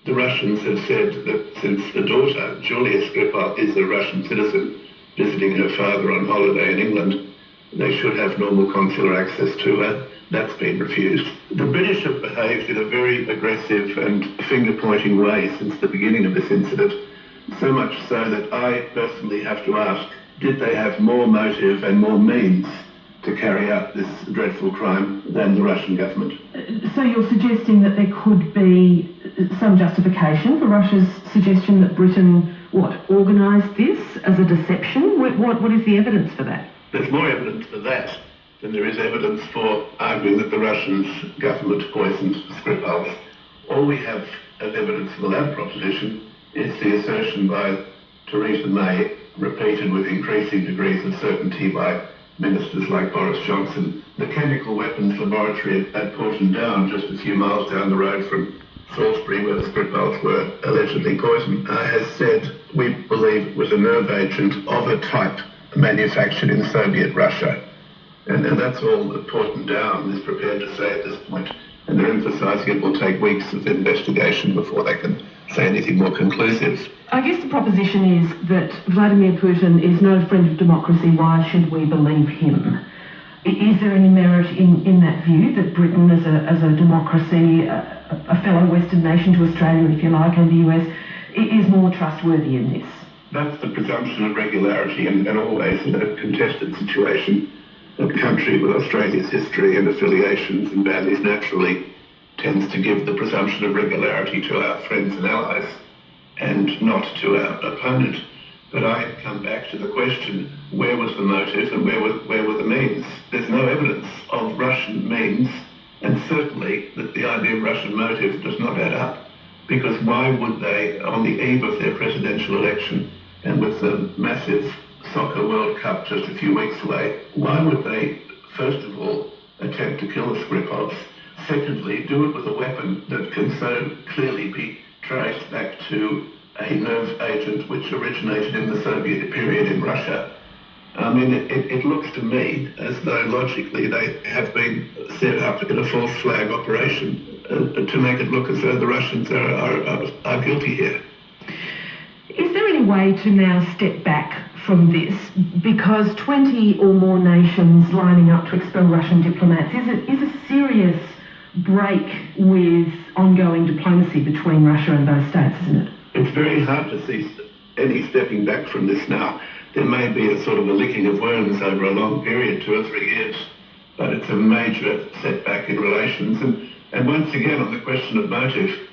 The Russians have said that since the daughter, Julia Skripal, is a Russian citizen visiting her father on holiday in England, they should have normal consular access to her. That's been refused. The British have behaved in a very aggressive and finger-pointing way since the beginning of this incident, so much so that I personally have to ask, did they have more motive and more means to carry out this dreadful crime than the Russian government? So you're suggesting that there could be some justification for Russia's suggestion that Britain, organised this as a deception? What is the evidence for that? There's more evidence for that than there is evidence for arguing that the Russian government poisoned Skripal. All we have as evidence for the lab proposition is the assertion by Theresa May, repeated with increasing degrees of certainty by ministers like Boris Johnson. The chemical weapons laboratory at Porton Down, just a few miles down the road from Salisbury, where the Skripals were allegedly poisoned, has said we believe it was a nerve agent of a type manufactured in Soviet Russia. And that's all that Porton Down is prepared to say at this point. And they're emphasising it will take weeks of investigation before they can say anything more conclusive. I guess the proposition is that Vladimir Putin is no friend of democracy. Why should we believe him? Is there any merit in that view, that Britain as a democracy, a fellow Western nation to Australia, if you like, and the US, is more trustworthy in this? That's the presumption of regularity, and always in a contested situation, a country with Australia's history and affiliations and values naturally tends to give the presumption of regularity to our friends and allies and not to our opponent. But I come back to the question, where was the motive and where were the means? There's no evidence of Russian means, and certainly that the idea of Russian motive does not add up, because why would they, on the eve of their presidential election and with the massive Soccer World Cup just a few weeks away, why would they, first of all, attempt to kill the Skripals? Secondly, do it with a weapon that can so clearly be traced back to a nerve agent which originated in the Soviet period in Russia? I mean, it looks to me as though logically they have been set up in a false flag operation to make it look as though the Russians are guilty here. Is there any way to now step back from this? Because 20 or more nations lining up to expel Russian diplomats is a serious break with ongoing diplomacy between Russia and those states, isn't it? It's very hard to see any stepping back from this now. There may be a sort of a licking of wounds over a long period, 2 or 3 years, but it's a major setback in relations. And once again, on the question of motive,